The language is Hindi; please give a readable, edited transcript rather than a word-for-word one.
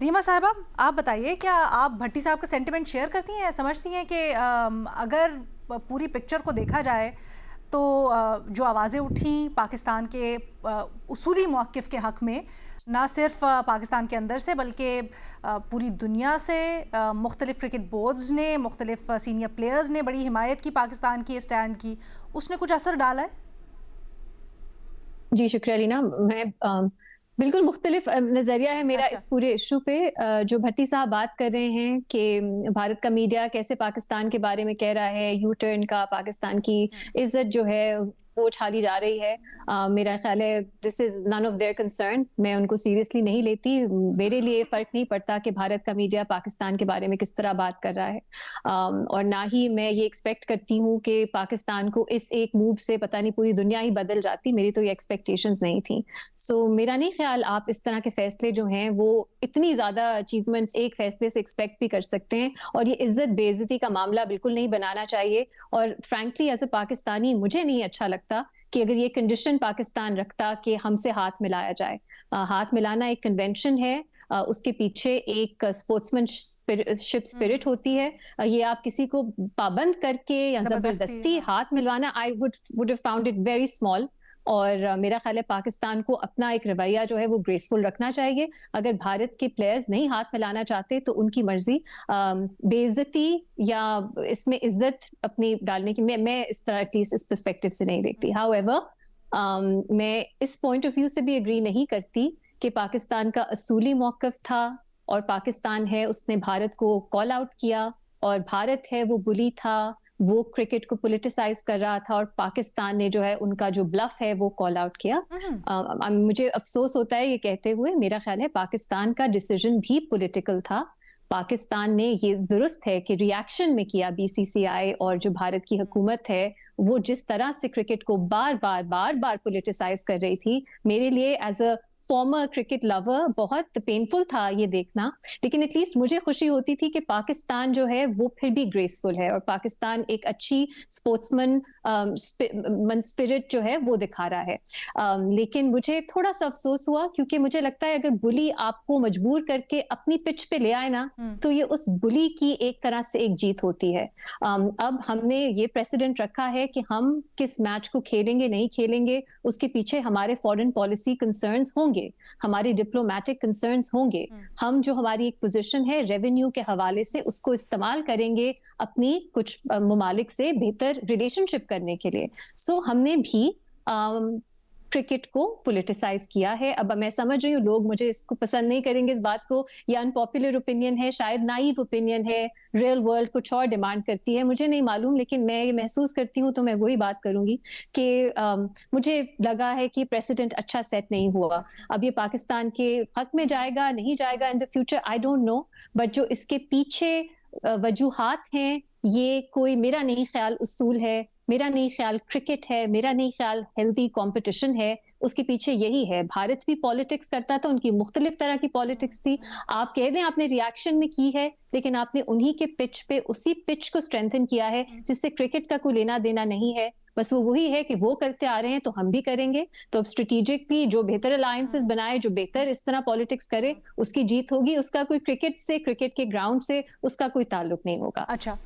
रीमा साहिबा, आप बताइए, क्या आप भट्टी साहब का सेंटिमेंट शेयर करती हैं? समझती हैं कि अगर पूरी पिक्चर को देखा जाए तो जो आवाज़ें उठी पाकिस्तान के उसूली मौक़िफ़ के हक़ में, ना सिर्फ पाकिस्तान के अंदर से बल्कि पूरी दुनिया से, मुख्तलिफ़ क्रिकेट बोर्ड्स ने, मुख्तलिफ़ सीनियर प्लेयर्स ने बड़ी हिमायत की पाकिस्तान की, स्टैंड की, उसने कुछ असर डाला है? जी, शुक्रिया लीना। मैं बिल्कुल मुख्तलिफ नज़रिया है मेरा अच्छा। इस पूरे इश्यू पे। जो भट्टी साहब बात कर रहे हैं कि भारत का मीडिया कैसे पाकिस्तान के बारे में कह रहा है, यू टर्न का, पाकिस्तान की इज़्ज़त जो है वो उछाली जा रही है। मेरा ख़्याल है this is none of their concern. मैं उनको सीरियसली नहीं लेती। मेरे लिए फ़र्क नहीं पड़ता कि भारत का मीडिया पाकिस्तान के बारे में किस तरह बात कर रहा है। और ना ही मैं ये एक्सपेक्ट करती हूँ कि पाकिस्तान को इस एक मूव से पता नहीं पूरी दुनिया ही बदल जाती। मेरी तो ये एक्सपेक्टेशंस नहीं थी। सो मेरा नहीं ख्याल आप इस तरह के फैसले जो हैं वो इतनी ज्यादा अचीवमेंट्स एक फैसले से एक्सपेक्ट भी कर सकते हैं, और ये इज्जत बेइज्जती का मामला बिल्कुल नहीं बनाना चाहिए। और फ्रैंकली एज अ पाकिस्तानी मुझे नहीं अच्छा लगता कि अगर ये कंडीशन पाकिस्तान रखता कि हमसे हाथ मिलाया जाए। हाथ मिलाना एक कन्वेंशन है, उसके पीछे एक स्पोर्ट्समैनशिप स्पिरिट होती है। ये आप किसी को पाबंद करके या ज़बरदस्ती, जबरदस्ती हाँ। हाथ मिलवाना, I would have found it very small. और मेरा ख्याल है पाकिस्तान को अपना एक रवैया जो है वो ग्रेसफुल रखना चाहिए। अगर भारत के प्लेयर्स नहीं हाथ मिलाना चाहते तो उनकी मर्जी। बेइज्जती या इसमें इज्जत अपनी डालने की मैं इस तरह एटलीस्ट इस पर्सपेक्टिव से नहीं देखती। हाउएवर मैं इस पॉइंट ऑफ व्यू से भी एग्री नहीं करती कि पाकिस्तान का असूली मौकफ था और पाकिस्तान है उसने भारत को कॉल आउट किया, और भारत है वो बुली था, वो क्रिकेट को पॉलिटिसाइज कर रहा था, और पाकिस्तान ने जो है उनका जो ब्लफ है वो कॉल आउट किया। मुझे अफसोस होता है ये कहते हुए। मेरा ख्याल है पाकिस्तान का डिसीजन भी पॉलिटिकल था। पाकिस्तान ने ये दुरुस्त है कि रिएक्शन में किया। बीसीसीआई और जो भारत की हुकूमत है वो जिस तरह से क्रिकेट को बार बार पॉलिटिसाइज कर रही थी, मेरे लिए as a former cricket lover बहुत पेनफुल था ये देखना। लेकिन एटलीस्ट मुझे खुशी होती थी कि पाकिस्तान जो है वो फिर भी ग्रेसफुल है, और पाकिस्तान एक अच्छी स्पोर्ट्समैन स्पिरिट जो है वो दिखा रहा है। लेकिन मुझे थोड़ा सा अफसोस हुआ, क्योंकि मुझे लगता है अगर बुली आपको मजबूर करके अपनी पिच पे ले आए ना, तो ये उस बुली की एक तरह से एक जीत होती है। अब हमने ये प्रेसिडेंट रखा है कि हम किस मैच को खेलेंगे नहीं खेलेंगे, उसके पीछे हमारे फॉरेन पॉलिसी कंसर्न्स होंगे, हमारे डिप्लोमेटिक कंसर्न्स होंगे। हम जो हमारी एक पोजीशन है रेवेन्यू के हवाले से उसको इस्तेमाल करेंगे अपनी कुछ ममालिक से बेहतर रिलेशनशिप करने के लिए। सो हमने भी क्रिकेट को पॉलिटिसाइज किया है। अब मैं समझ रही हूँ लोग मुझे इसको पसंद नहीं करेंगे इस बात को, ये अनपॉपुलर ओपिनियन है, शायद नाइव ओपिनियन है, रियल वर्ल्ड कुछ और डिमांड करती है, मुझे नहीं मालूम। लेकिन मैं ये महसूस करती हूँ तो मैं वही बात करूंगी कि मुझे लगा है कि प्रेसिडेंट अच्छा सेट नहीं हुआ। अब ये पाकिस्तान के हक में जाएगा नहीं जाएगा in the future I don't know, but जो इसके पीछे वजूहात हैं ये कोई मेरा नहीं ख्याल उसूल है, मेरा नहीं ख्याल क्रिकेट है, मेरा नहीं ख्याल हेल्दी कंपटीशन है। उसके पीछे यही है, भारत भी पॉलिटिक्स करता था, उनकी मुख्तलिफ तरह की पॉलिटिक्स थी। आप कह दें आपने रिएक्शन में की है, लेकिन आपने उन्हीं के पिच पे उसी पिच को स्ट्रेंथन किया है जिससे क्रिकेट का कोई लेना देना नहीं है। बस वो वही है कि वो करते आ रहे हैं तो हम भी करेंगे। तो अब स्ट्रेटेजिकली जो बेहतर अलायंसेस बनाए, जो बेहतर इस तरह पॉलिटिक्स करे, उसकी जीत होगी। उसका कोई क्रिकेट से, क्रिकेट के ग्राउंड से उसका कोई ताल्लुक नहीं होगा। अच्छा।